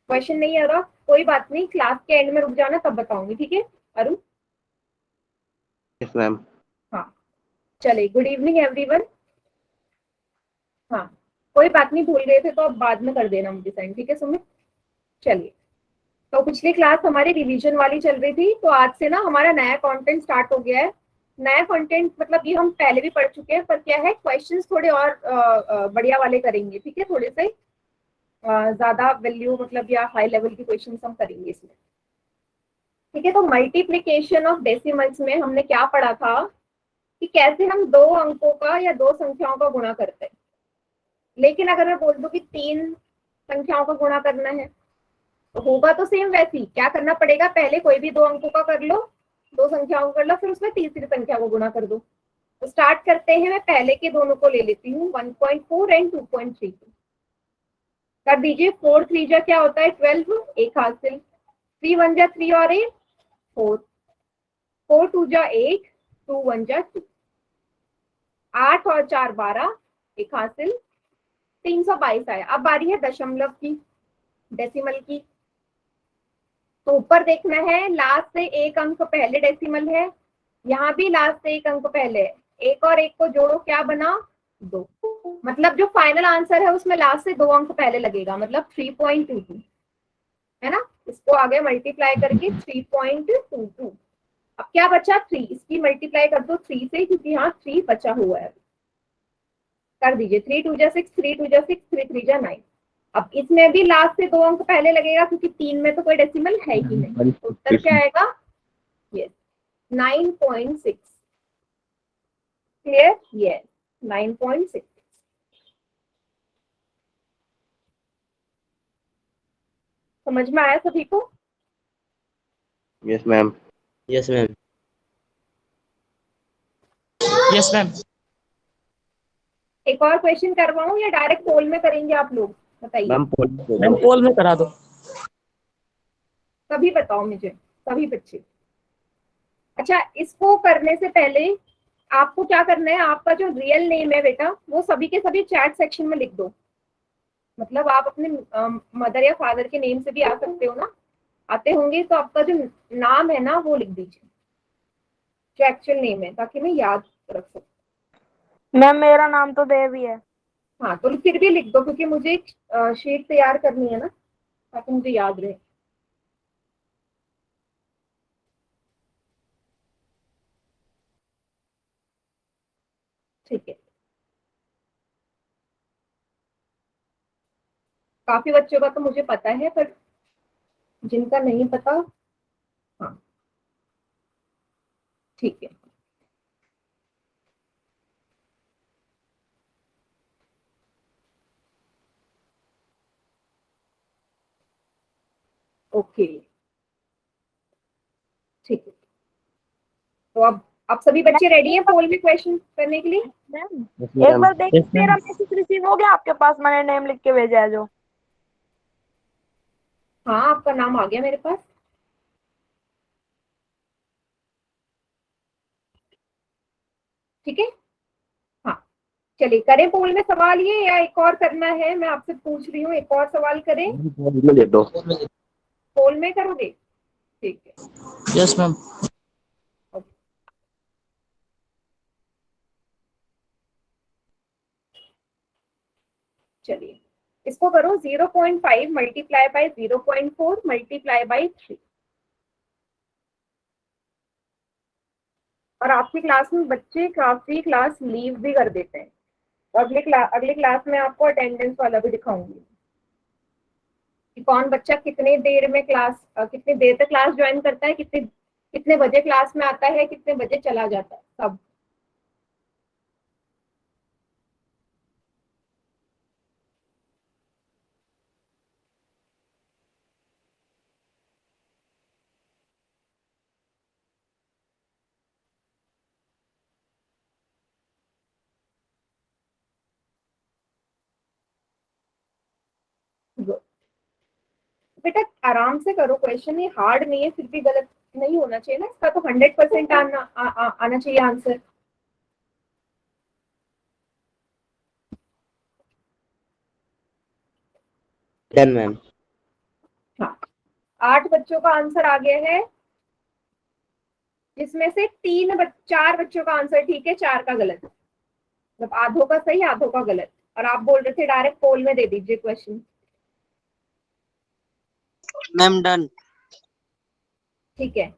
Question नहीं आ रहा कोई बात नहीं, क्लास के एंड में रुक जाना तब बताऊंगी, ठीक है अरुण? Yes ma'am. हाँ चलिए, गुड इवनिंग एवरीवन। हाँ कोई बात नहीं, भूल गए थे तो अब बाद में कर देना मुझे सेंड, ठीक है सुमित? चलिए, तो पिछली क्लास हमारी रिवीजन वाली चल रही थी, तो आज से ना हमारा नया कंटेंट स्टार्ट हो गया है। नया कंटेंट मतलब ये हम पहले भी पढ़ चुके हैं, पर क्या है क्वेश्चंस थोड़े और बढ़िया वाले करेंगे, ठीक है? थोड़े से ज्यादा वैल्यू मतलब या हाई लेवल के क्वेश्चंस हम करेंगे इसमें, ठीक है? तो मल्टीप्लीकेशन ऑफ डेसिमल्स में हमने क्या पढ़ा था कि कैसे हम दो अंकों का या दो संख्याओं का गुणा करते हैं। लेकिन अगर मैं बोल दूं कि तीन संख्याओं का गुणा करना है, तो होगा तो सेम वैसे ही। क्या करना पड़ेगा, पहले कोई भी दो अंकों का कर लो, दो संख्याओं का कर लो, फिर उसमें तीसरी संख्या को गुणा कर दो। तो स्टार्ट करते हैं, मैं पहले के दोनों को ले लेती हूँ, 1.4 एंड 2.3 कर दीजिए। 4 3 जा क्या होता है 12, एक हासिल। 3 1 जा 3 और 8 4, 4 2 जा 8, 2 1 जा 2, 8 और 4 12, एक हासिल। 322 आया। अब बारी है दशमलव की, डेसिमल की। तो ऊपर देखना है, लास्ट से एक अंक पहले डेसिमल है, यहाँ भी लास्ट से एक अंक पहले है। एक और एक को जोड़ो, क्या बना 2। मतलब जो फाइनल आंसर है उसमें लास्ट से दो अंक पहले लगेगा, मतलब 3.22 है ना। इसको आगे मल्टीप्लाई करके 3.22। अब क्या बचा 3, इसकी मल्टीप्लाई कर दो 3 से, क्योंकि यहाँ 3 बचा हुआ है। कर दीजिए, 3 2 जा 6, 3 2 जा 6, 3 3 जा 9। अब इसमें भी लास्ट से दो अंक पहले लगेगा, क्योंकि 3 में तो कोई डेसिमल है ही नहीं। तो उत्तर क्या आएगा, यस 9.6। क्लियर? यस 9.6। समझ में आया सभी को? Yes ma'am. Yes ma'am. Yes ma'am. एक और क्वेश्चन करवाऊं या डायरेक्ट पोल में करेंगे आप लोग, बताइए। मैम पोल में करा दो। सभी बताओ मुझे, सभी बच्चे। अच्छा, इसको करने से पहले आपको क्या करना है, आपका जो रियल नेम है बेटा, वो सभी के सभी चैट सेक्शन में लिख दो। मतलब आप अपने मदर या फादर के नेम से भी आ सकते हो ना, आते होंगे, तो आपका जो नाम है ना वो लिख दीजिए, जो एक्चुअल नेम है, ताकि मैं याद रख सकूं। मैम मेरा नाम तो देव ही है। हाँ तो फिर भी लिख दो, क्योंकि मुझे एक शीट तैयार करनी है ना, ताकि मुझे याद रहे। ठीक है, काफी बच्चों का तो मुझे पता है, पर जिनका नहीं पता, हाँ ठीक है। ओके ठीक है, तो अब सभी बच्चे रेडी हैं पोल में क्वेश्चन करने के लिए? मैम एक बार देखिए, मेरा मैसेज रिसीव हो गया आपके पास, मैंने नेम लिख के भेजा है जो। हाँ आपका नाम आ गया मेरे पास। ठीक है, हाँ चलिए करें पोल में सवाल ये, या एक और करना है? मैं आपसे पूछ रही हूँ, एक और सवाल करें? दे दो। पोल में करोगे? ठीक है। Yes ma'am. चलिए इसको करो, 0.5 मल्टीप्लाई बाई 0.4 मल्टीप्लाई बाई 3। और आपकी क्लास में बच्चे काफी क्लास लीव भी कर देते हैं, तो अगले क्लास में आपको अटेंडेंस वाला भी दिखाऊंगी कि कौन बच्चा कितने देर में क्लास कितने देर तक क्लास ज्वाइन करता है, कितने कितने बजे क्लास में आता है, कितने बजे चला जाता है, सब। बेटा आराम से करो क्वेश्चन, ये हार्ड नहीं है, फिर भी गलत नहीं होना चाहिए ना, इसका तो 100% आना चाहिए आंसर। Done ma'am. हाँ, 8 बच्चों का आंसर आ गया है, जिसमें से 4 बच्चों का आंसर ठीक है, 4 का गलत, मतलब आधों का सही आधों का गलत। और आप बोल रहे थे डायरेक्ट पोल में दे दीजिए क्वेश्चन। Ma'am done. ठीक है,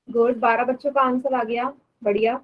गुड, 12 बच्चों का आंसर आ गया, बढ़िया।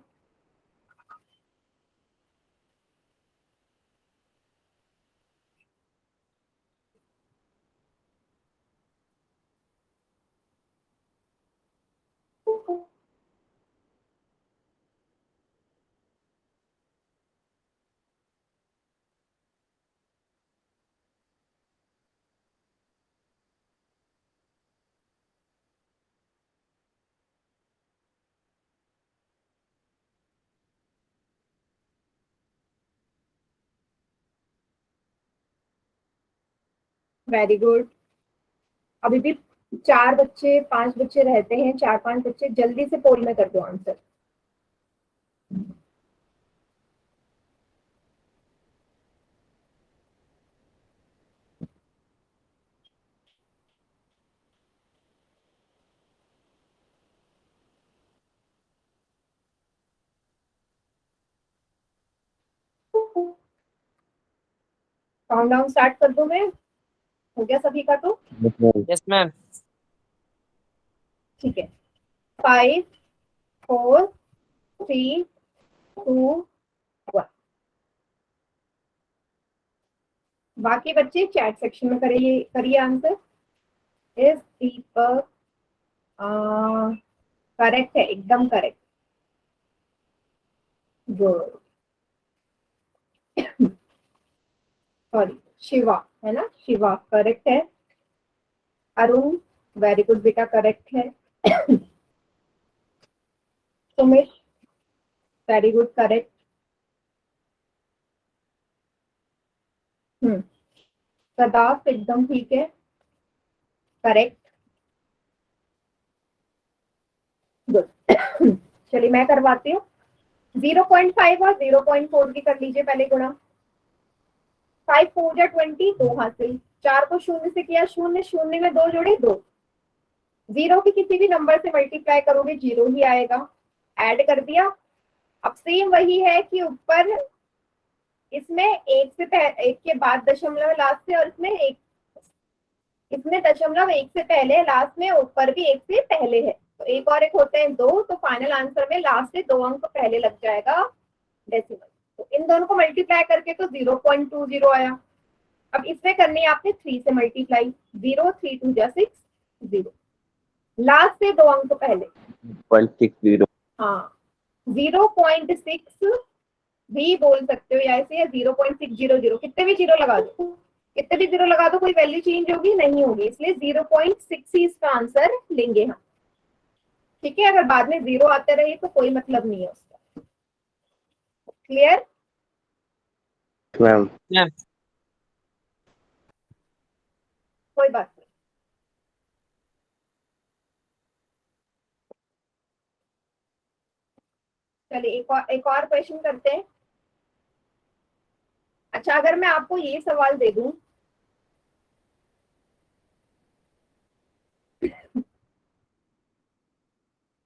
Very good. अभी भी 4 बच्चे 5 बच्चे रहते हैं, 4-5 बच्चे, जल्दी से पोल में कर दो आंसर। काउंटडाउन स्टार्ट कर दूं मैं? हो गया सभी का तो? Yes, ma'am. Yes ma'am. ठीक है, 5 4 3 2 1। बाकी बच्चे चैट सेक्शन में करिए आंसर। इस दीपक करेक्ट है, एकदम करेक्ट, गुड। सॉरी, शिवा है ना, शिवा करेक्ट है। अरुण, वेरी गुड बेटा, करेक्ट है। Sumit, very good, correct. Sadaf, एकदम ठीक है, करेक्ट, गुड। चलिए मैं करवाती हूँ। 0.5 और 0.4 की कर लीजिए पहले गुणा। 5 4 जा 20, 2 हासिल। 4 को शून्य से किया, शून्य, शून्य में 2 जोड़े 2। 0 की किसी भी नंबर से मल्टीप्लाई करोगे 0 ही आएगा। ऐड कर दिया। अब सेम वही है कि ऊपर इसमें एक के बाद दशमलव लास्ट से, और इसमें दशमलव 1 से पहले लास्ट में, ऊपर भी 1 से पहले है, तो एक और एक होते हैं 2, तो फाइनल आंसर में लास्ट से 2 अंक पहले लग जाएगा डेसिमल। तो इन दोनों को मल्टीप्लाई करके तो 0.20 आया। अब इसमें करनी है आपने 3 से मल्टीप्लाई। 0 3 2 जा 6, 0, लास्ट से 2 अंक पहले। 0.60. हाँ, 0.6 भी बोल सकते हो या ऐसे, या 0.600, कितने भी जीरो लगा दो, कितने भी जीरो लगा दो, कोई वैल्यू चेंज होगी नहीं होगी, इसलिए 0.6 ही इसका आंसर लेंगे हम। ठीक है, अगर बाद में 0 आते रहे तो कोई मतलब नहीं है उसका। क्लियर? Ma'am. मैम कोई बात नहीं। चलिए एक और क्वेश्चन करते हैं। अच्छा, अगर मैं आपको ये सवाल दे दूं,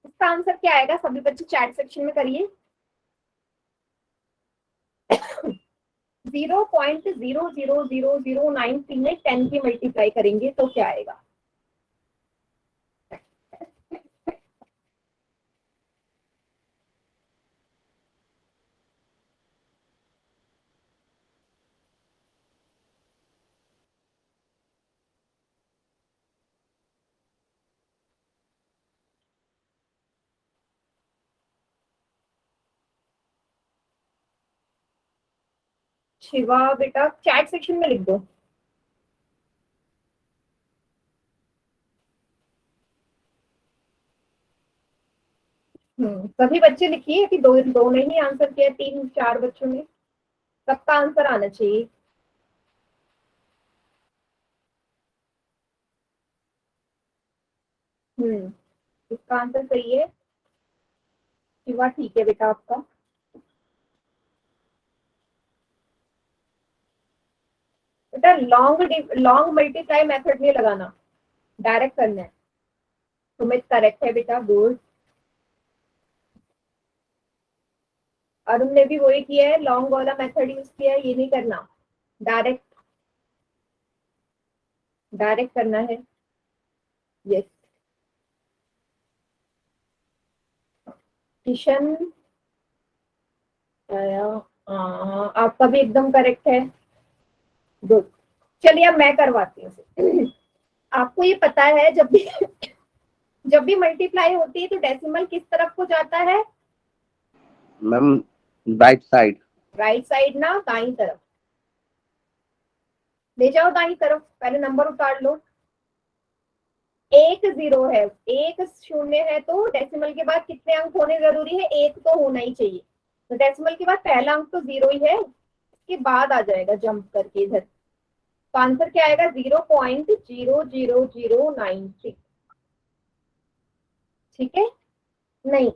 इसका आंसर क्या आएगा? सभी बच्चे चैट सेक्शन में करिए। 0.00009 में 10 की मल्टीप्लाई करेंगे तो क्या आएगा? शिवा बेटा चैट सेक्शन में लिख दो। सभी बच्चे लिखिए कि दो दो ने ही आंसर किया, 3-4 बच्चों ने, सबका आंसर आना चाहिए। इसका आंसर सही है शिवा, ठीक है बेटा आपका। बेटा लॉन्ग मल्टीप्लाई मेथड नहीं लगाना, डायरेक्ट करना है। सुमित करेक्ट है बेटा, गुड। अरुण ने भी वही किया है, लॉन्ग वाला मेथड यूज किया है, ये नहीं करना, डायरेक्ट डायरेक्ट करना है। यस किशन, आपका भी एकदम करेक्ट है, गुड। चलिए अब मैं करवाती हूँ। आपको ये पता है जब भी मल्टीप्लाई होती है तो डेसिमल किस तरफ को जाता है? Ma'am right side. Right side ना, दाईं तरफ ले जाओ, दाईं तरफ। पहले नंबर उतार लो। एक 0 है, एक 0 है, तो डेसिमल के बाद कितने अंक होने जरूरी है? 1 तो होना ही चाहिए। तो डेसिमल के बाद पहला अंक तो 0 ही है, इसके बाद आ जाएगा जंप करके इधर। तो आंसर क्या आएगा? 0.00093। ठीक है? नहीं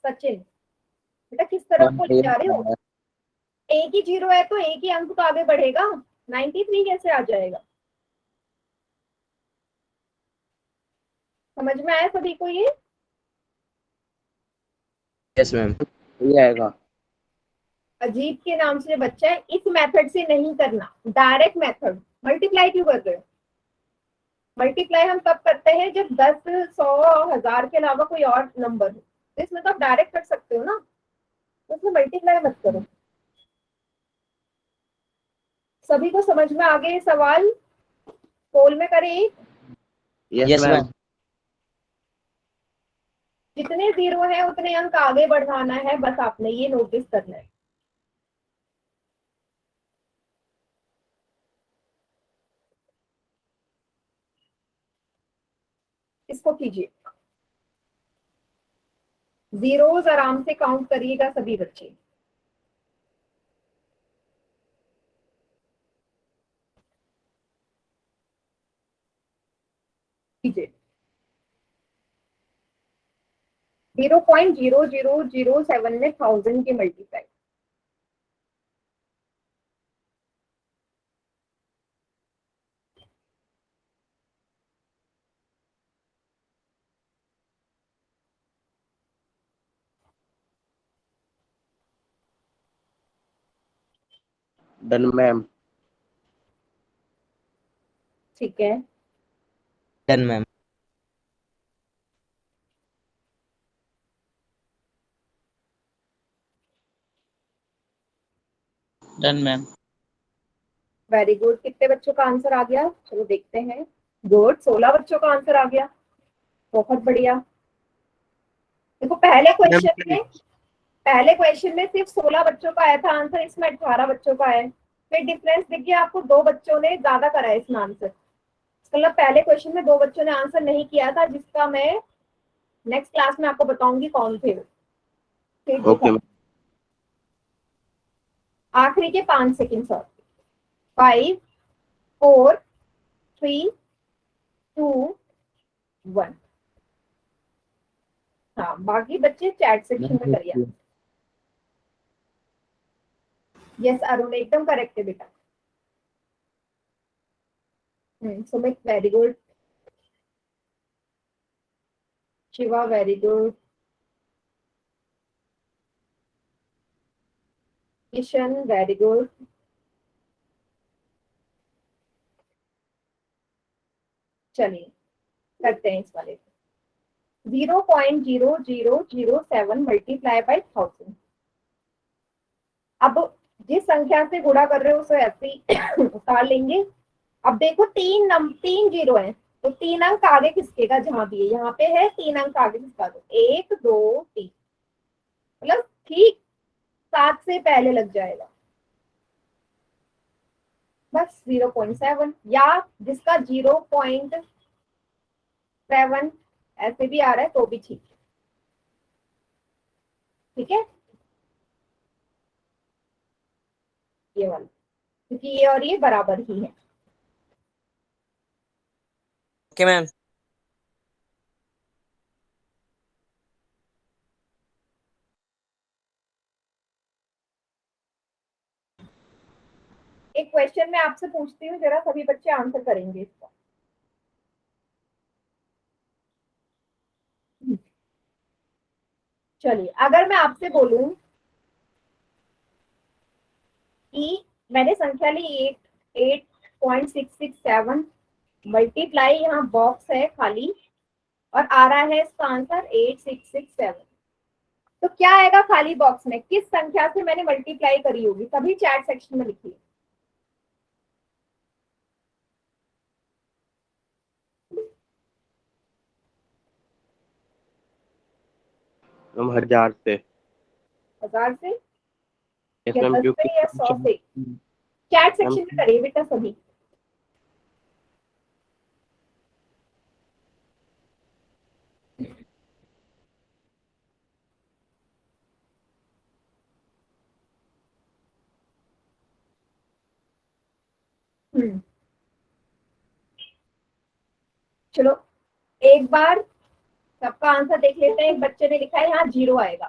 सचिन बेटा, किस तरफ को ले जा रहे हो? एक ही 0 है तो एक ही अंक तो आगे बढ़ेगा, 93 कैसे आ जाएगा? समझ में आया सभी को ये? Yes ma'am. ये आएगा। अजीत के नाम से बच्चा है, इस मेथड से नहीं करना, डायरेक्ट मेथड। मल्टीप्लाई क्यों कर रहे हो? मल्टीप्लाई हम तब करते हैं जब 10, 100, 1000 के अलावा कोई और नंबर हो, तो इसमें तो आप डायरेक्ट कर सकते हो ना, तो इसमें मल्टीप्लाई मत करो। सभी को समझ में आ गए सवाल? पोल में करें। Yes ma'am. जितने 0 है उतने अंक आगे बढ़ाना है, बस आपने ये नोटिस करना है। इसको कीजिए, जीरोस आराम से काउंट करिएगा सभी बच्चे। कीजिए 0.0007 में 1000 के मल्टीप्लाई। Done ma'am. ठीक है, done ma'am. Done ma'am. Very good. कितने बच्चों का आंसर आ गया? चलो देखते हैं। गुड, 16 बच्चों का आंसर आ गया, बहुत बढ़िया। देखो पहले क्वेश्चन में सिर्फ 16 बच्चों का आया था आंसर, इसमें 18 बच्चों का है। फिर डिफरेंस दिख गया आपको, 2 बच्चों ने ज्यादा करा है इसमें आंसर। मतलब पहले क्वेश्चन में 2 बच्चों ने आंसर नहीं किया था, जिसका मैं नेक्स्ट क्लास में आपको बताऊंगी कौन थे। फिर ओके मैम। आखिरी के 5 सेकेंड और। 5, 4, 3, 2, 1। हाँ, बाकी बच्चे चैट सेक्शन में करिए। यस अरुण एकदम करेक्ट है बेटा। Sumit very good, Shiva very good, Kishan very good. चलिए करते हैं इस वाले को। 0.0007 मल्टीप्लाई बाई 1000। अब जिस संख्या से गुणा कर रहे हो उसे ऐसे ही उतार लेंगे। अब देखो 3 जीरो है, तो 3 अंक आगे किसकेगा? जहां भी है, यहाँ पे है 3 अंक आगे किसका? तो 1, 2, 3, मतलब ठीक 7 से पहले लग जाएगा, बस 0.7। या जिसका 0.7 ऐसे भी आ रहा है तो भी ठीक है। ठीक है, ये वाला, क्योंकि ये और ये बराबर ही है। Okay ma'am. एक क्वेश्चन मैं आपसे पूछती हूँ, जरा सभी बच्चे आंसर करेंगे इसका। चलिए, अगर मैं आपसे बोलूं कि मैंने संख्या ली 8.667 मल्टीप्लाई, यहाँ बॉक्स है खाली और आ रहा है इसका आंसर 8667, तो क्या आएगा खाली बॉक्स में? किस संख्या से मैंने मल्टीप्लाई करी होगी? सभी चैट सेक्शन में लिखिए। मैम 1000 से। 1000 से यस या मैम, 10 क्योंकि से या 100 से? चैट सेक्शन में करिए बेटा सभी। चलो एक बार सबका आंसर देख लेते हैं। एक बच्चे ने लिखा है यहाँ 0 आएगा।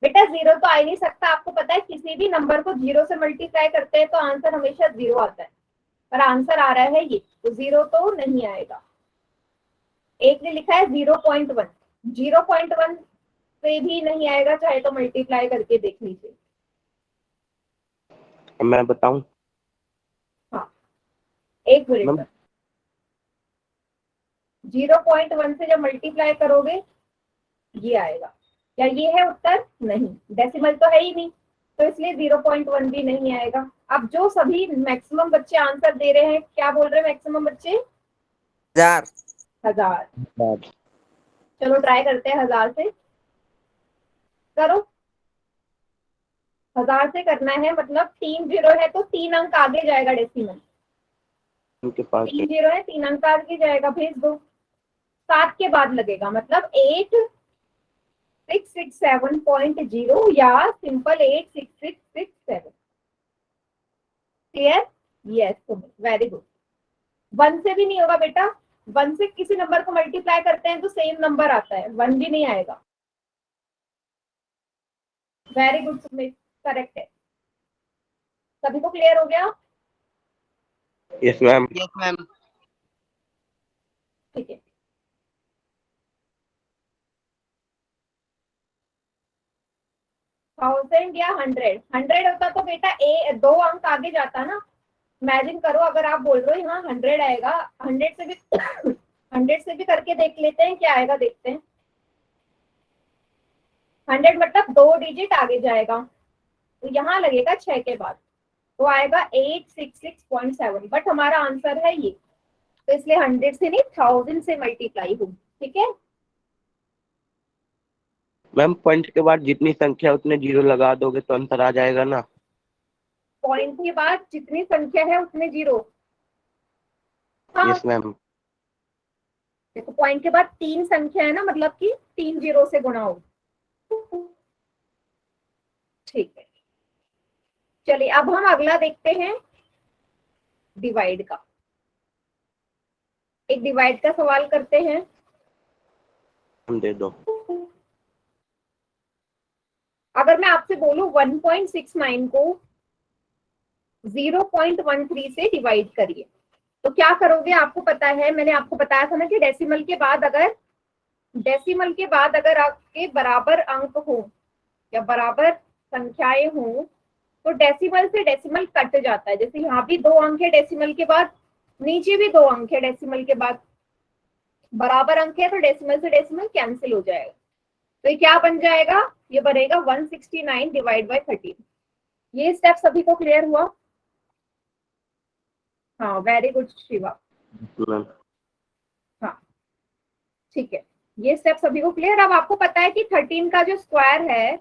बेटा 0 तो आ ही नहीं सकता, आपको पता है किसी भी नंबर को 0 से मल्टीप्लाई करते हैं तो आंसर हमेशा 0 आता है, पर आंसर आ रहा है ये, तो 0 तो नहीं आएगा। एक ने लिखा है 0.1, 0.1 से भी नहीं आएगा, चाहे तो मल्टीप्लाई करके देख लीजिए। मैं बताऊं? हाँ, एक मिनट मैम पर 0.1 से जब मल्टीप्लाई करोगे ये आएगा। क्या ये है उत्तर? नहीं, डेसिमल तो है ही नहीं, तो इसलिए 0.1 भी नहीं आएगा। अब जो सभी मैक्सिमम बच्चे आंसर दे रहे हैं, क्या बोल रहे हैं मैक्सिमम बच्चे? 1000। 1000। चलो ट्राई करते हैं 1000 से। करो, 1000 से करना है, मतलब 3 जीरो है तो 3 अंक आगे जाएगा डेसिमल। उनके पास 3 जीरो है, 3 अंक आगे जाएगा, भेज दो। 7 के बाद लगेगा, मतलब 8667.0 या simple 86667। Clear? Yes, very good. 1 से भी नहीं होगा बेटा, 1 से किसी नंबर को मल्टीप्लाई करते हैं तो सेम नंबर आता है, 1 भी नहीं आएगा। वेरी गुड सुमित, करेक्ट है। सभी को क्लियर हो गया? Yes ma'am. Yes ma'am. ठीक है, थाउजेंड या 100, 100 होता तो बेटा 2 अंक आगे जाता ना। इमेजिन करो, अगर आप बोल रहे हो यहाँ 100 आएगा, 100 से भी 100 से भी करके देख लेते हैं क्या आएगा, देखते हैं। 100 मतलब 2 डिजिट आगे जाएगा, तो यहाँ लगेगा 6 के बाद, तो आएगा 866.7, बट हमारा आंसर है ये, तो इसलिए 100 से नहीं 1000 से मल्टीप्लाई होगी। ठीक है, मैम पॉइंट के बाद जितनी संख्या उतने 0 लगा दोगे तो अंतर आ जाएगा ना? पॉइंट के बाद जितनी संख्या है उतने 0। हाँ, यस मैम। देखो पॉइंट के बाद 3 संख्या है ना, मतलब कि 3 0 से गुणा हो। ठीक है, चलिए अब हम अगला देखते हैं, डिवाइड का। एक डिवाइड का सवाल करते हैं। हम दे दो। अगर मैं आपसे बोलूं 1.69 को 0.13 से डिवाइड करिए, तो क्या करोगे? आपको पता है, मैंने आपको बताया था ना कि डेसिमल के बाद अगर आपके बराबर अंक हो या बराबर संख्याएं हो तो डेसिमल से डेसिमल कट जाता है। जैसे यहाँ भी 2 अंक है डेसिमल के बाद, नीचे भी 2 अंक है डेसिमल के बाद, बराबर अंक है तो डेसिमल से डेसिमल कैंसिल हो जाएगा। तो ये क्या बन जाएगा? ये बनेगा 169 डिवाइड बाय 13। ये स्टेप सभी को क्लियर हुआ? हाँ, वेरी गुड शिवा। मैम हाँ, ठीक है, ये स्टेप सभी को क्लियर। अब आपको पता है कि 13 का जो स्क्वायर है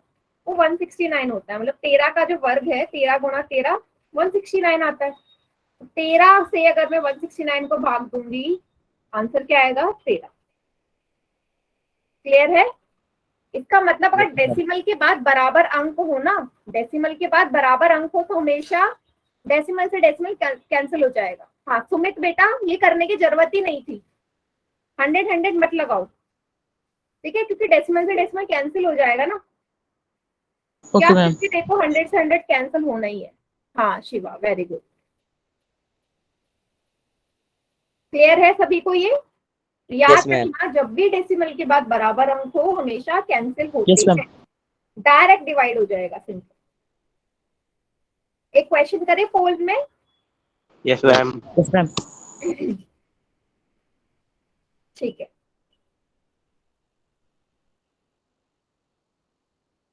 वो 169 होता है, मतलब 13 का जो वर्ग है, 13 गुणा 13 169 आता है। 13 से अगर मैं 169 को भाग दूंगी, आंसर क्या आएगा? 13। क्लियर है? इसका मतलब अगर डेसिमल के बाद बराबर अंक हो ना, डेसिमल के बाद बराबर अंक हो तो हमेशा डेसिमल से डेसिमल कैंसिल हो जाएगा। हाँ सुमित बेटा, ये करने की जरूरत ही नहीं थी, 100 मत लगाओ, ठीक है, क्योंकि डेसिमल से डेसिमल कैंसिल हो जाएगा ना। क्या ओके मैम। फिफ्टी देखो 100 से 100 कैंसिल होना ही है। हाँ शिवा, वेरी गुड। क्लियर है सभी को ये? याद Yes, ma'am. रखना, जब भी डेसिमल के बाद बराबर अंक हो हमेशा कैंसिल होते यस मैम। हैं, डायरेक्ट डिवाइड हो जाएगा सिंपल। एक क्वेश्चन करें पोल में? Yes ma'am. Yes ma'am. ठीक है,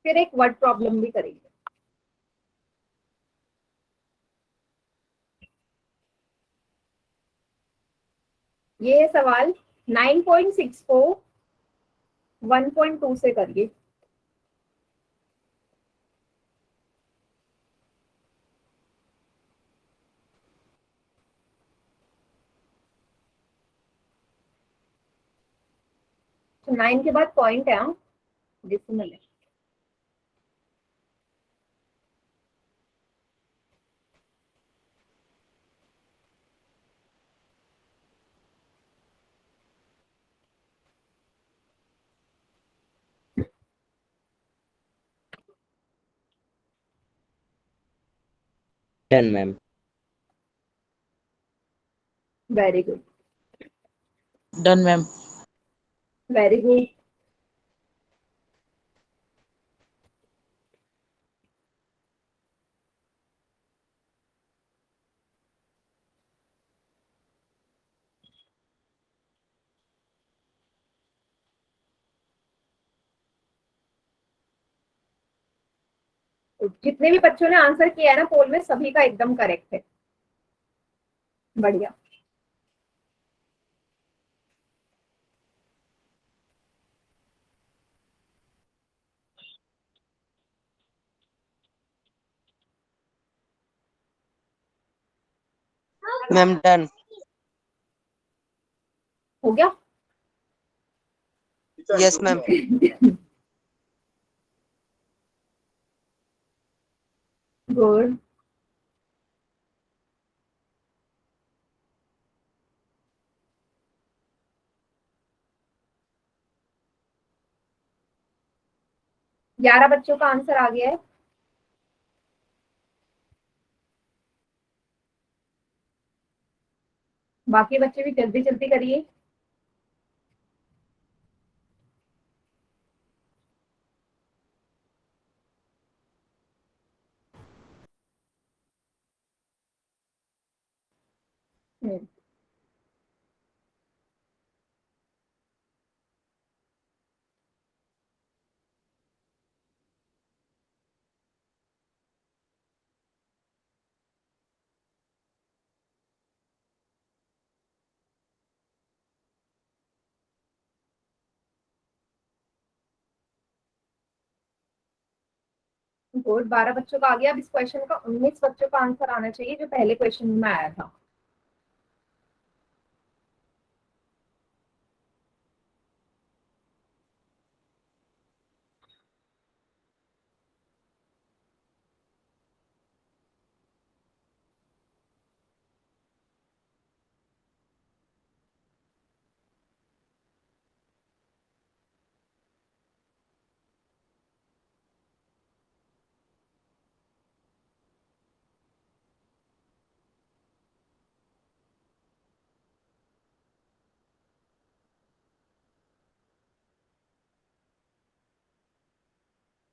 फिर एक वर्ड प्रॉब्लम भी करेंगे। ये है सवाल 9.6 को 1.2 से करिए। तो 9 के बाद पॉइंट है, हाँ डेसिमल है। Done, ma'am. Very good, done ma'am. Very good. जितने भी बच्चों ने आंसर किया है ना पोल में, सभी का एकदम करेक्ट है, बढ़िया। Ma'am, done. हो गया? Yes, ma'am. गुड। ग्यारह बच्चों का आंसर आ गया है। बाकी बच्चे भी जल्दी जल्दी करिए। गुड, 12 बच्चों का आ गया। अब इस क्वेश्चन का 19 बच्चों का आंसर आना चाहिए जो पहले क्वेश्चन में आया था।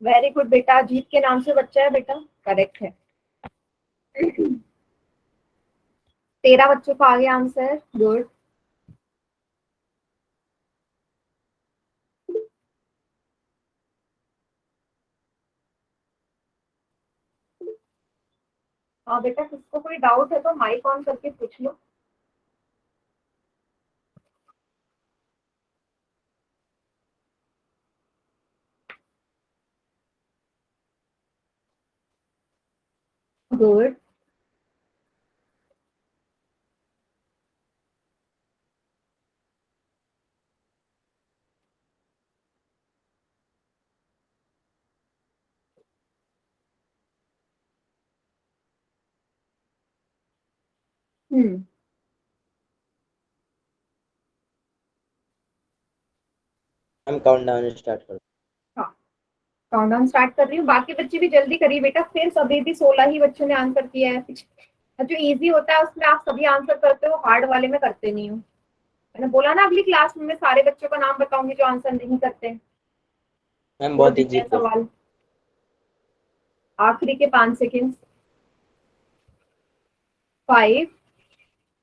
वेरी गुड बेटा, अजीत के नाम से बच्चा है बेटा, करेक्ट है। 13 बच्चों का आ गया आंसर, गुड। हाँ बेटा, किसको कोई डाउट है तो माइक ऑन करके पूछ लो। गुड। हम्म मैम काउंटडाउन स्टार्ट करो। हाँ, काउंटडाउन स्टार्ट कर रही हूँ। बाकी बच्चे भी जल्दी करिए बेटा, फिर सभी भी 16 ही बच्चों ने आंसर किया है। जो इजी होता है उसमें आप सभी आंसर करते हो, हार्ड वाले में करते नहीं हो। मैंने बोला ना अगली क्लास में मैं सारे बच्चों का नाम बताऊंगी जो आंसर नहीं करते। मैम छोड़ बहुत देते इजी हैं सवाल। आखिरी के 5 सेकेंड। 5,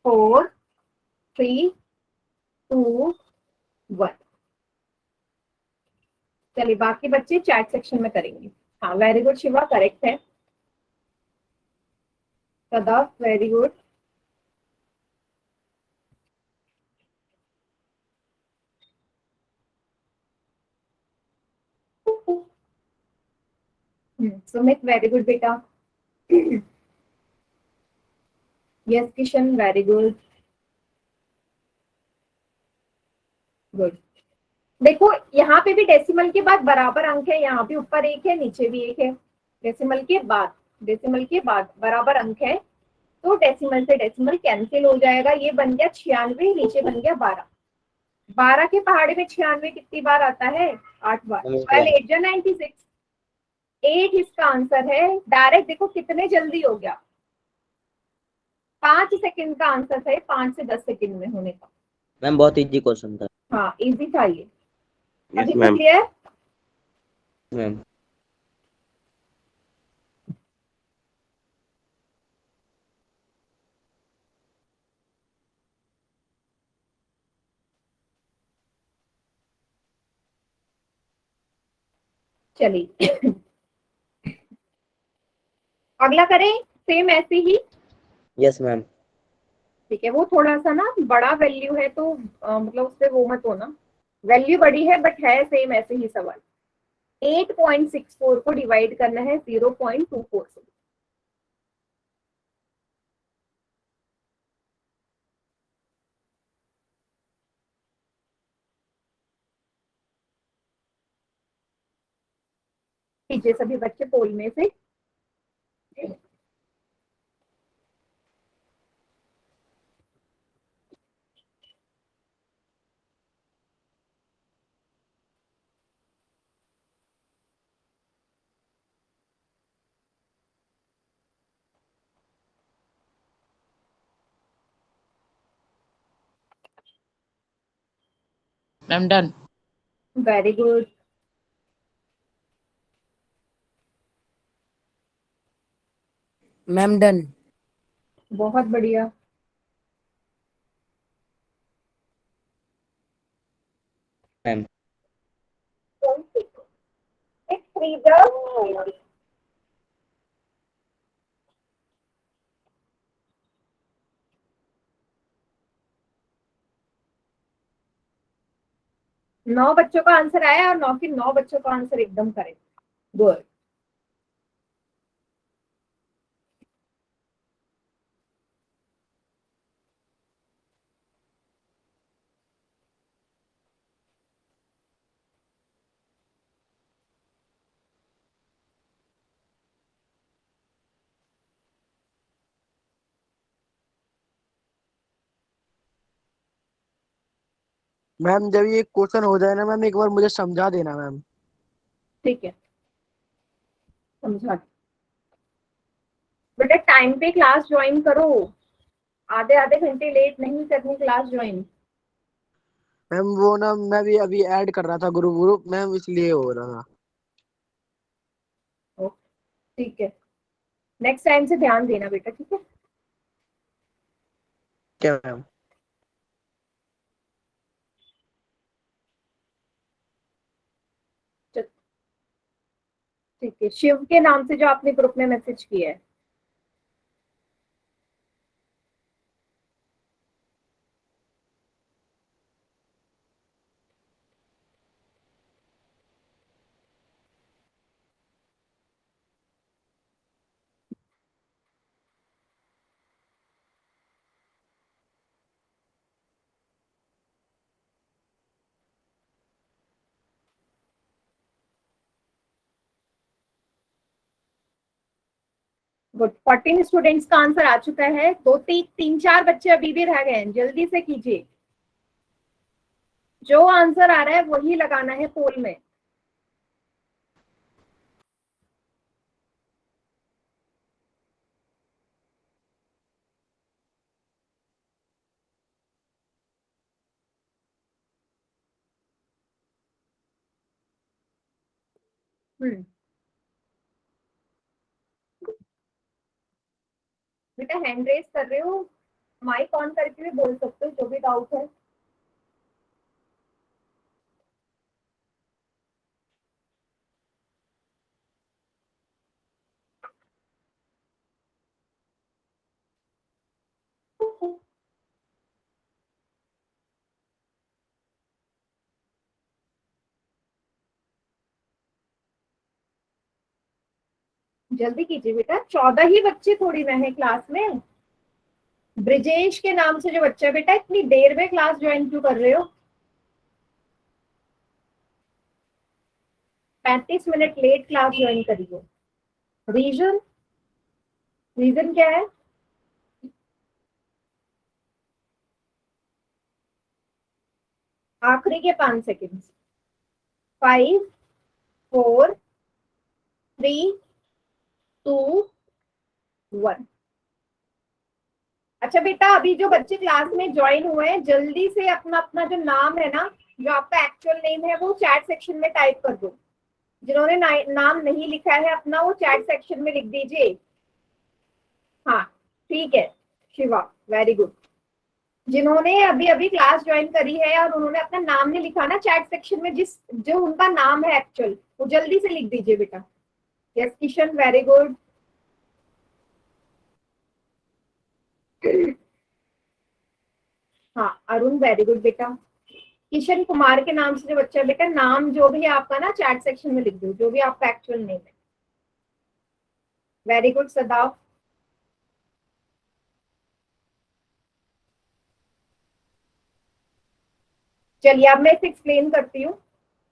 4, 3, 2, 1। चलिए बाकी बच्चे चैट सेक्शन में करेंगे। हाँ वेरी गुड शिवा, करेक्ट है। Sadaf very good. Sumit very good बेटा। Yes Kishan very good. Good. देखो यहाँ पे भी डेसिमल के बाद बराबर अंक है, यहाँ भी ऊपर 1 है नीचे भी 1 है। डेसिमल के बाद बराबर अंक है, तो डेसिमल से डेसिमल कैंसिल हो जाएगा। ये बन गया 96, नीचे बन गया 12। 12 के पहाड़े में 96 कितनी बार आता है? 8 बार। मैम 12 8 जा 96, 8 इसका आंसर है। डायरेक्ट देखो कितने जल्दी हो गया, 5 सेकंड का आंसर है, 5 से 10 सेकंड में होने का। मैम बहुत इजी क्वेश्चन था। हाँ इजी था ये। यस अभी तो मैम। क्लियर। मैम चलिए अगला करें सेम ऐसे ही। Yes ma'am. ठीक है, वो थोड़ा सा ना बड़ा वैल्यू है तो मतलब उससे वो मत होना। वैल्यू बड़ी है बट है सेम ऐसे ही सवाल। 8.64 को डिवाइड करना है 0.24 से। कीजिए सभी बच्चे पोल में से। Ma'am done. Very good. Ma'am done. बहुत बढ़िया। मैम 9 बच्चों का आंसर आया और 9 के 9 बच्चों का आंसर एकदम करेक्ट। गुड। मैम जब ये क्वेश्चन हो जाए ना मैम एक बार मुझे समझा देना मैम। ठीक है समझा। बेटा टाइम पे क्लास ज्वाइन करो, आधे आधे घंटे लेट नहीं करनी क्लास ज्वाइन। मैम वो ना मैं भी अभी ऐड कर रहा था ग्रुप ग्रुप मैम इसलिए हो रहा था। ठीक है, नेक्स्ट टाइम से ध्यान देना बेटा, ठीक है। क्या मैम? ठीक है, शिव के नाम से जो आपने ग्रुप में मैसेज किया है। गुड, 14 स्टूडेंट्स का आंसर आ चुका है। दो तीन चार बच्चे अभी भी रह गए हैं, जल्दी से कीजिए। जो आंसर आ रहा है वही लगाना है पोल में। बेटा हैंड रेस कर रहे हो, माइक ऑन करके भी बोल सकते हो जो भी डाउट है। जल्दी कीजिए बेटा, 14 ही बच्चे थोड़ी ना है क्लास में। ब्रिजेश के नाम से जो बच्चा है बेटा, इतनी देर में क्लास ज्वाइन क्यों कर रहे हो? 35 मिनट लेट क्लास ज्वाइन करी हो। रीजन, रीजन क्या है? आखिरी के 5 सेकेंड। 5 4 3 2 1। अच्छा बेटा, अभी जो बच्चे क्लास में ज्वाइन हुए हैं, जल्दी से अपना अपना जो नाम है ना, जो आपका एक्चुअल नेम है, वो चैट सेक्शन में टाइप कर दो। जिन्होंने नाम नहीं लिखा है अपना, वो चैट सेक्शन में लिख दीजिए। हाँ ठीक है शिवा, वेरी गुड। जिन्होंने अभी अभी क्लास ज्वाइन करी है और उन्होंने अपना नाम नहीं लिखा ना चैट सेक्शन में, जो उनका नाम है एक्चुअल, वो जल्दी से लिख दीजिए बेटा। Yes Kishan, very good. हाँ अरुण, वेरी गुड बेटा। किशन कुमार के नाम से जो बच्चा है बेटा, नाम जो भी है आपका ना चैट सेक्शन में लिख दो, जो भी आपका एक्चुअल नेम है। Very good सदाव। चलिए अब मैं इसे एक्सप्लेन करती हूँ।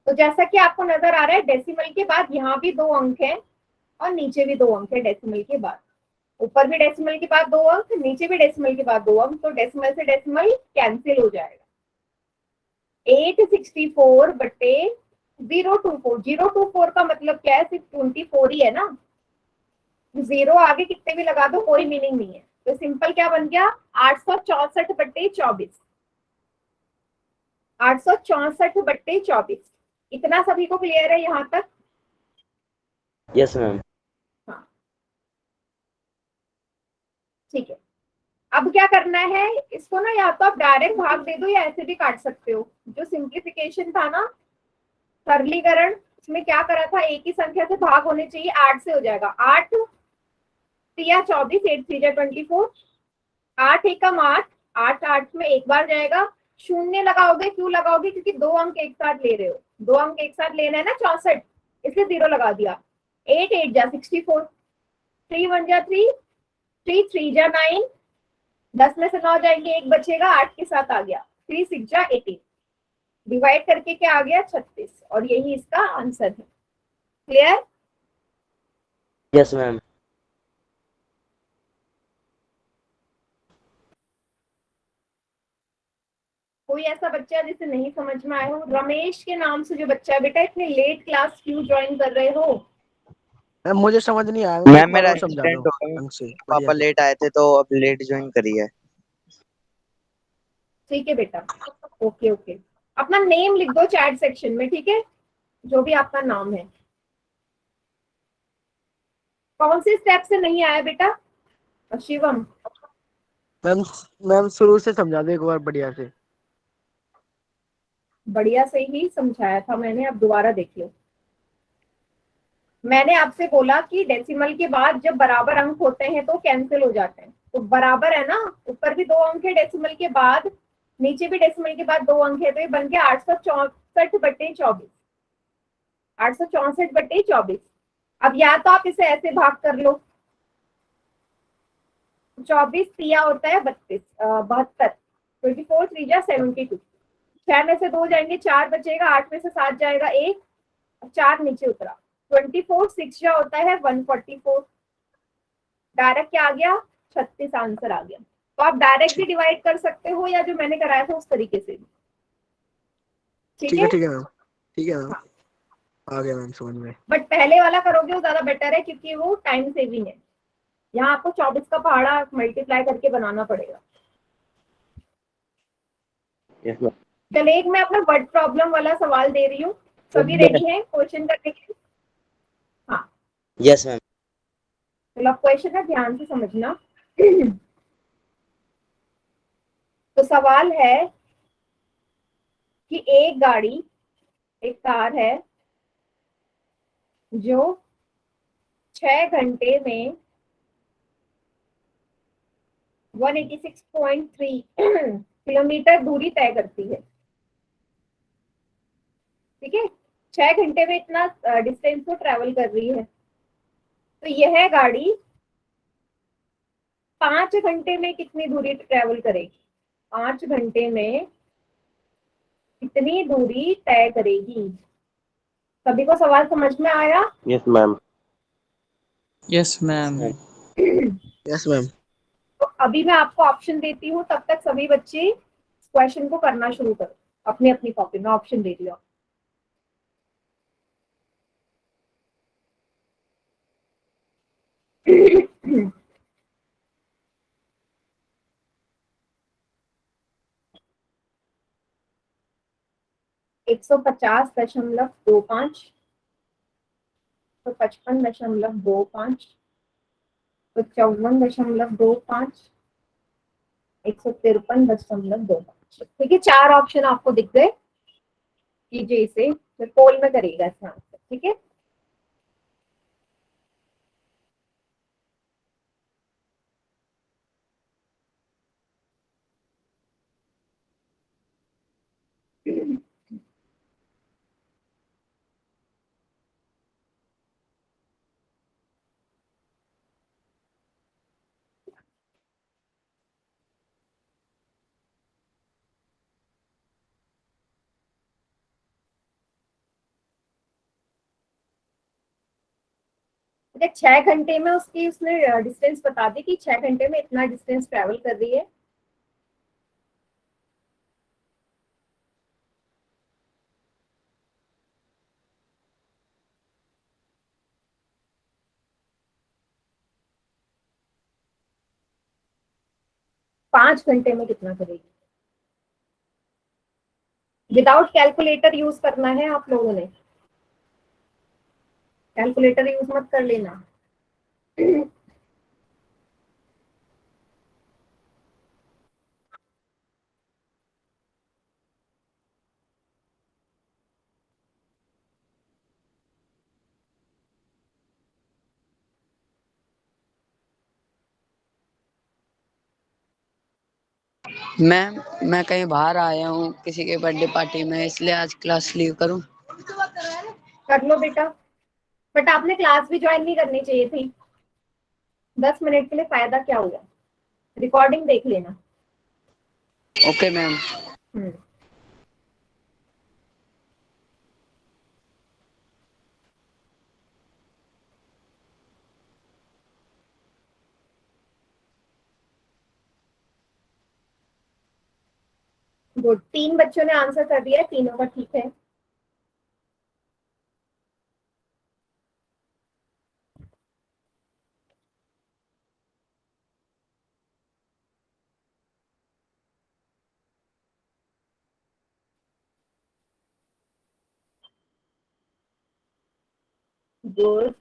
तो जैसा कि आपको नजर आ रहा है, डेसिमल के बाद यहाँ भी 2 अंक हैं और नीचे भी 2 अंक है डेसिमल के बाद। ऊपर भी डेसिमल के बाद 2 अंक, नीचे भी डेसिमल के बाद 2 अंक, तो डेसिमल से डेसिमल कैंसिल हो जाएगा। 864 बटे 024। 024 का मतलब क्या है? सिर्फ 24 ही है ना, जीरो आगे कितने भी लगा दो कोई मीनिंग नहीं है। तो सिंपल क्या बन गया? 864 बटे 24। 864 बटे 24। इतना सभी को क्लियर है यहाँ तक? Yes ma'am. हाँ ठीक है। अब क्या करना है इसको ना, या तो आप डायरेक्ट भाग दे दो या ऐसे भी काट सकते हो। जो सिंप्लीफिकेशन था ना, सरलीकरण, इसमें क्या करा था, एक ही संख्या से भाग होने चाहिए, 8 से हो जाएगा। 8 3 24, 8 3 24, 8 एकम 8, 8 8 में एक बार जाएगा। शून्य लगाओगे, क्यों लगाओगे? क्योंकि 2 अंक एक साथ ले रहे हो, 2 अंक एक साथ लेना है ना 64, इसलिए 0 लगा दिया। 8 8 जा 64, 3 1 जा 3, 3 3 जा 9, 10 में से 9 जाएंगे, एक बचेगा, 8 के साथ आ गया। 3 6 जा 18, डिवाइड करके क्या आ गया? 36, और यही इसका आंसर है। क्लियर? Yes ma'am. कोई ऐसा बच्चा जिसे नहीं समझ में आया हो? रमेश के नाम से जो बच्चा है बेटा, इतने लेट क्लास क्यों ज्वाइन कर रहे हो? मैम मुझे समझ नहीं आया, मैम एक बार मेरा और समझा एक्सीडेंट दो हो गया, ढंग से। पापा लेट आए थे तो अब लेट ज्वाइन करी है। ठीक है बेटा, ओके ओके। अपना नेम लिख दो चैट सेक्शन में, ठीक है? जो भी आपका नाम है। कौन से स्टेप से नहीं आया बेटा? शिवम, मैम मैम शुरू से समझा दो एक बार बढ़िया से। बढ़िया से ही समझाया था मैंने, अब दोबारा देख लो। मैंने आपसे बोला कि डेसिमल के बाद जब बराबर अंक होते हैं तो कैंसिल हो जाते हैं, तो बराबर है ना, ऊपर भी 2 अंक है डेसिमल के बाद, नीचे भी डेसिमल के बाद 2 अंक है, तो ये बन गया 864 बटे 24। 864 बटे 24। अब या तो आप इसे ऐसे भाग कर लो, 24 3 होता है 72, 24 3 जा 72, 6 में से 2 जाएंगे, 4 बचेगा, 8 में से 7 जाएगा 1, 4 नीचे उतरा। 24 6 जा होता है 144, डायरेक्ट क्या आ गया, 36 आंसर आ गया। तो आप डायरेक्ट भी डिवाइड कर सकते हो या जो मैंने कराया था उस तरीके से भी। ठीक ठीक है, है ठीक है मैम, ठीक है मैम, हाँ। आ गया मैम समझ में। बट पहले वाला करोगे वो ज्यादा बेटर है क्योंकि वो टाइम सेविंग है। यहाँ आपको 24 का पहाड़ा मल्टीप्लाई करके बनाना पड़ेगा। Yes ma'am. चलिए एक मैं अपना वर्ड प्रॉब्लम वाला सवाल दे रही हूँ, सभी रेडी हैं क्वेश्चन करने के लिए? हाँ, यस मैम। चलो क्वेश्चन है, ध्यान से समझना। तो सवाल है कि एक गाड़ी, एक कार है जो 6 घंटे में 186.3 किलोमीटर दूरी तय करती है। ठीक है, 6 घंटे में इतना डिस्टेंस को ट्रेवल कर रही है। तो यह गाड़ी 5 घंटे में कितनी दूरी ट्रेवल करेगी? 5 घंटे में कितनी दूरी तय करेगी? सभी को सवाल समझ में आया? Yes ma'am. Yes, ma'am. Yes ma'am. तो अभी मैं आपको ऑप्शन देती हूँ, तब तक सभी बच्चे क्वेश्चन को करना शुरू करो अपनी अपनी कॉपी में। ऑप्शन दे दिया। 150.25, 155.25, तो 54.25, 153.25। ठीक है, 4 ऑप्शन आपको दिख गए। कीजिए इसे, फिर पोल में करेगा इसका आंसर। ठीक है, ठीक है। 6 घंटे में उसने डिस्टेंस बता दी कि 6 घंटे में इतना डिस्टेंस ट्रेवल कर रही है। पांच घंटे में कितना करेगी? विदाउट कैलकुलेटर यूज करना है आप लोगों ने, कैलकुलेटर यूज मत कर लेना। मैम मैं कहीं बाहर आया हूँ किसी के बर्थडे पार्टी में, इसलिए आज क्लास लीव करूँ? कर लो बेटा, बट आपने क्लास भी ज्वाइन नहीं करनी चाहिए थी। 10 मिनट के लिए फायदा क्या हुआ? रिकॉर्डिंग देख लेना। Okay ma'am. हम्म, गुड। 3 बच्चों ने आंसर कर दिया है, तीनों का ठीक है। गुड।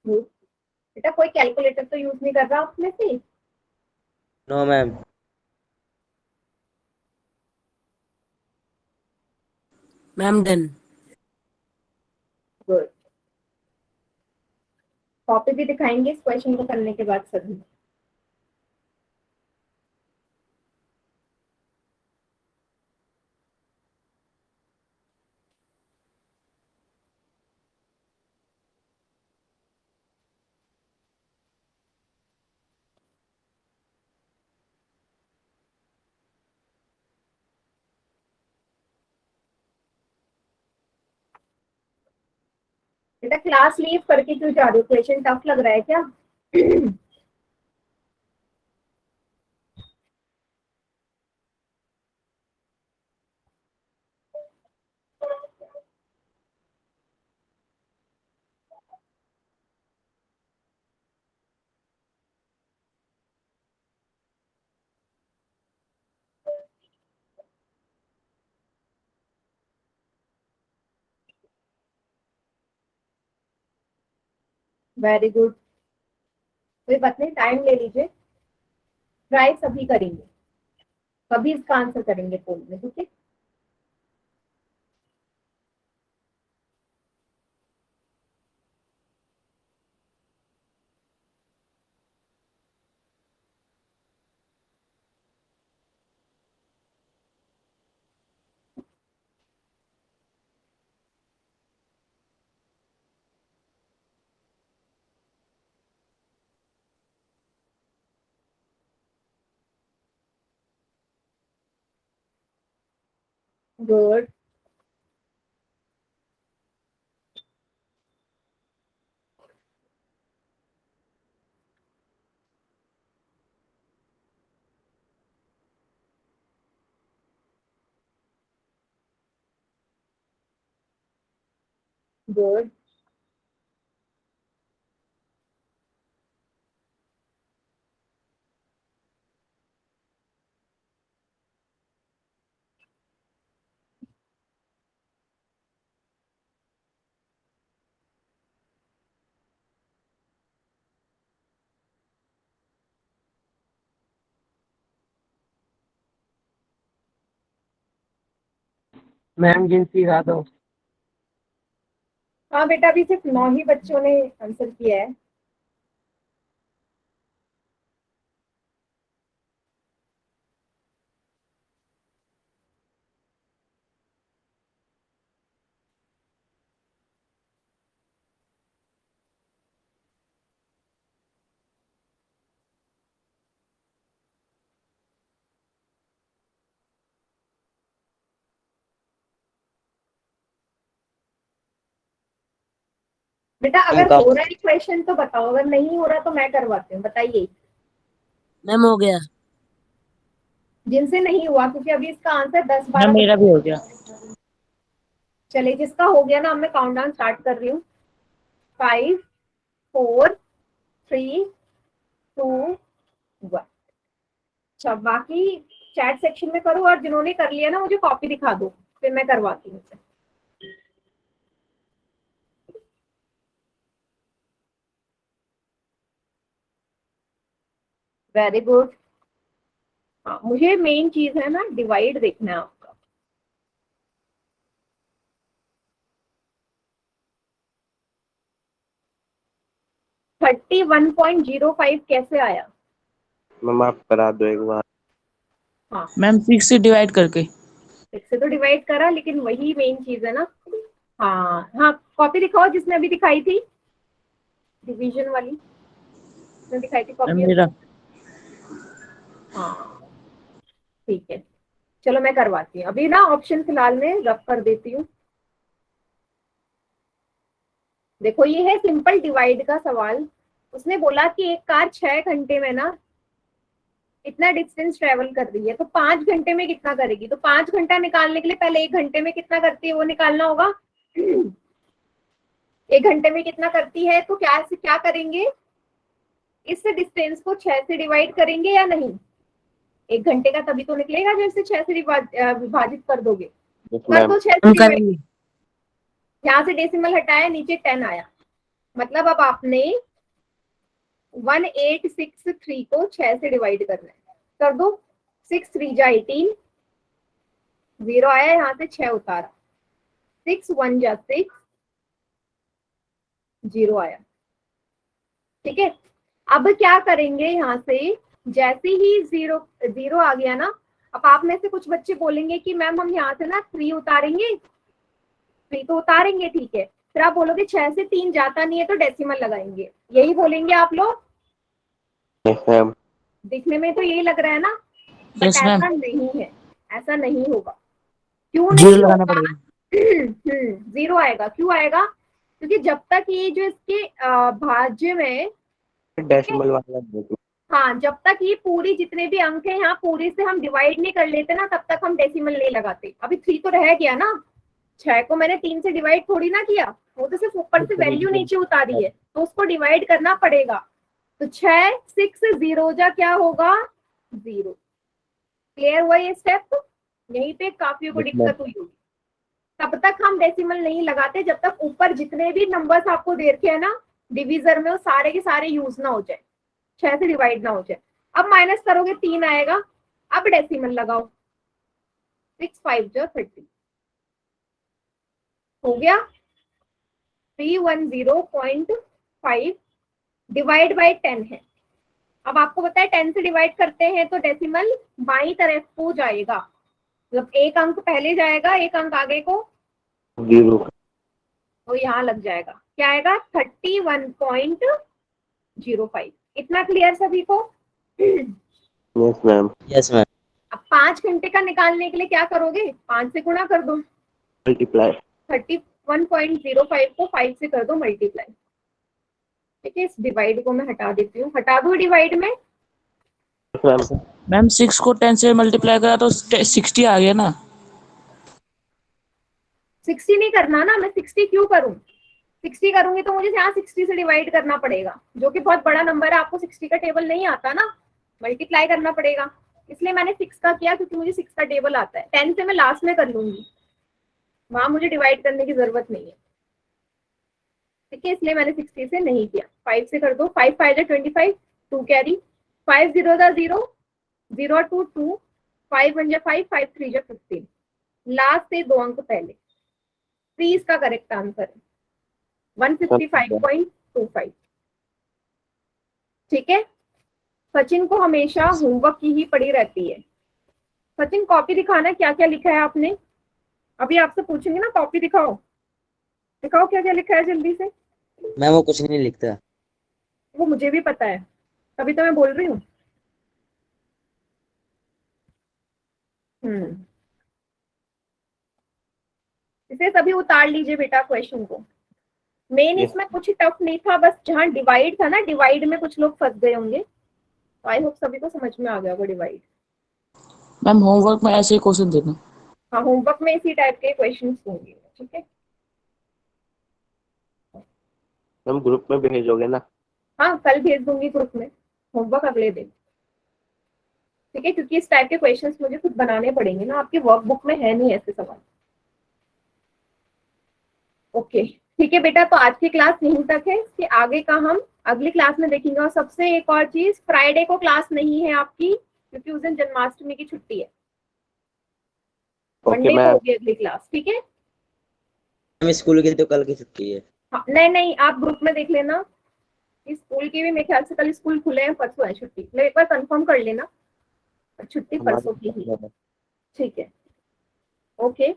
गुड बेटा, कोई कैलकुलेटर तो यूज नहीं कर रहा आप में से? No ma'am. Ma'am done. Good. Copy भी दिखाएंगे इस क्वेश्चन को करने के बाद सभी। बेटा क्लास लीव करके क्यों जा रहे हो? क्वेश्चन टफ लग रहा है क्या? वेरी गुड, कोई बात नहीं, टाइम ले लीजिए, ट्राई सभी करेंगे, सभी इसका आंसर करेंगे पोल में, ठीक है? गुड, गुड, मैम जिन सिखा दो। हाँ बेटा, अभी सिर्फ 9 ही बच्चों ने आंसर किया है। बेटा अगर हो रहा है क्वेश्चन तो बताओ, अगर नहीं हो रहा तो मैं करवाती हूँ, बताइए। मैम हो गया। जिनसे नहीं हुआ, क्योंकि अभी इसका आंसर 10 मैम 12 मेरा भी हो गया। चलिए, जिसका हो गया ना, अब मैं काउंटडाउन स्टार्ट कर रही हूँ। 5 4 3 2 1। अच्छा, बाकी चैट सेक्शन में करो, और जिन्होंने कर लिया ना मुझे कॉपी दिखा दो, फिर मैं करवाती हूँ। Very good. हाँ, मुझे मेन चीज है ना, डिवाइड देखना है आपका। थर्टी 1.05 कैसे आया? मैम आप करा दो एक बार। हाँ, मैम 6 से डिवाइड करके। 6 से तो डिवाइड करा, लेकिन वही मेन चीज है ना। हाँ हाँ, कॉपी दिखाओ जिसने अभी दिखाई थी, डिवीजन वाली जिसने दिखाई थी मैम कॉपी। मेरा हाँ ठीक है, चलो मैं करवाती हूँ। अभी ना ऑप्शन फिलहाल में रफ कर देती हूँ। देखो, ये है सिंपल डिवाइड का सवाल। उसने बोला कि एक कार 6 घंटे में ना इतना डिस्टेंस ट्रेवल कर रही है, तो 5 घंटे में कितना करेगी? तो 5 घंटा निकालने के लिए पहले 1 घंटे में कितना करती है वो निकालना होगा। 1 घंटे में कितना करती है, तो क्या करेंगे, इस डिस्टेंस को 6 से डिवाइड करेंगे या नहीं? 1 घंटे का तभी तो निकलेगा जो इसे 6 से विभाजित कर दोगे। कर दो 6 से हम डिवाइड। करेंगे। यहाँ से डेसिमल हटाया, नीचे 10 आया, मतलब अब आपने 1863 को 6 से डिवाइड करना है। कर दो, 6 3 जा 18, 0 आया, यहाँ से 6 उतारा, 6 1 जा 6, 0 आया। ठीक है, अब क्या करेंगे, यहाँ से जैसे ही 0 आ गया ना, अब आप में से कुछ बच्चे बोलेंगे कि मैम हम यहाँ से ना 3 उतारेंगे, 3 तो उतारेंगे, ठीक है। फिर आप बोलोगे 6 से 3 जाता नहीं है तो डेसिमल लगाएंगे, यही बोलेंगे आप लोग। Yes ma'am. दिखने में तो यही लग रहा है ना, बट यस मैम। ऐसा नहीं है, ऐसा नहीं होगा। क्यों जीरो नहीं लगाना होगा? पड़ेगा। 0 आएगा, क्यों आएगा? क्योंकि जब तक ये जो इसके भाज्य में, डेसिमल वाला देखो। हाँ, जब तक ये पूरी जितने भी अंक है यहाँ पूरी से हम डिवाइड नहीं कर लेते ना, तब तक हम डेसिमल नहीं लगाते। अभी 3 तो रह गया ना, 6 को मैंने 3 से डिवाइड थोड़ी ना किया, वो तो सिर्फ ऊपर से वैल्यू नीचे उतारी है, तो उसको डिवाइड करना पड़ेगा। तो 6 6 0 जा क्या होगा 0। क्लियर हुआ ये स्टेप? यहीं पे काफियों को दिक्कत हुई होगी। तब तक हम डेसिमल नहीं लगाते जब तक ऊपर जितने भी नंबर्स आपको दे रखे हैं ना डिविजर में, वो सारे के सारे यूज ना हो जाए, 6 से डिवाइड ना हो जाए। अब माइनस करोगे 3 आएगा, अब डेसिमल लगाओ, 6 5 जो 30 हो गया। 310.5 डिवाइड बाय 10 है। अब आपको पता है 10 से डिवाइड करते हैं तो डेसिमल बाई तरफ को जाएगा, मतलब एक अंक पहले जाएगा, एक अंक आगे को 0, तो यहाँ लग जाएगा, क्या आएगा 31.05। इतना क्लियर सभी को? Yes ma'am. Yes ma'am. अब 5 घंटे का निकालने के लिए क्या करोगे, 5 से गुणा कर दो, मल्टीप्लाई 31.05 को 5 से कर दो मल्टीप्लाई। ठीक है, इस डिवाइड को मैं हटा देती हूँ, हटा दो डिवाइड में। मैम। मैम 6 को 10 से मल्टीप्लाई करा तो 60 आ गया ना। 60 नहीं करना ना, मैं 60 क्यों करूं? 60 करूंगी तो मुझे यहाँ 60 से डिवाइड करना पड़ेगा, जो कि बहुत बड़ा नंबर है, आपको 60 का टेबल नहीं आता ना, मल्टीप्लाई करना पड़ेगा। इसलिए मैंने 6 का किया क्योंकि मुझे 6 का टेबल आता है। 10 से मैं लास्ट में कर लूंगी, वहां मुझे डिवाइड करने की जरूरत नहीं है। ठीक है, इसलिए मैंने 60 से नहीं किया। 5 से कर दो, 5 5 जा 25, 2 कैरी, 5 0 जा 0, 0 2 2, 5 1 जा 5, 5 3 जा 15, लास्ट से 2 अंक पहले। 3 इसका करेक्ट आंसर है, 155.25। ठीक है, सचिन को हमेशा होमवर्क की ही पड़ी रहती है। सचिन कॉपी दिखाना, क्या क्या लिखा है आपने? अभी आपसे पूछेंगे ना, कॉपी दिखाओ, दिखाओ क्या क्या लिखा है जल्दी से। मैम वो कुछ नहीं लिखता। वो मुझे भी पता है, तभी तो मैं बोल रही हूँ। इसे सभी उतार लीजिए बेटा क्वेश्चन को। मेन इसमें कुछ टफ नहीं था, बस जहाँ डिवाइड था ना, डिवाइड में कुछ लोग फंस गए होंगे, तो आई होप सभी को समझ में आ गया होगा डिवाइड। मैम होमवर्क में ऐसे ही क्वेश्चन देना। हाँ, होमवर्क में इसी टाइप के क्वेश्चन होंगे। ठीक है, मैम ग्रुप में भेजोगे ना? हाँ कल भेज दूंगी ग्रुप में, होमवर्क अगले दिन। ठीक है, क्योंकि इस टाइप के क्वेश्चंस मुझे खुद बनाने पड़ेंगे ना, आपके वर्कबुक में है नहीं ऐसे सवाल। ओके ठीक है बेटा, तो आज की क्लास यहीं तक है, इसके आगे का हम अगली क्लास में देखेंगे। और सबसे एक और चीज, फ्राइडे को क्लास नहीं है आपकी, क्योंकि उस दिन जन्माष्टमी की छुट्टी है। मंडे को होगी अगली क्लास। ठीक है, मैम स्कूल की तो कल की छुट्टी है। हाँ, नहीं नहीं, आप ग्रुप में देख लेना, इस स्कूल की भी मेरे ख्याल से कल स्कूल खुले हैं, परसों है छुट्टी, मतलब एक बार कंफर्म कर लेना, छुट्टी परसों की ही। ठीक है, ओके।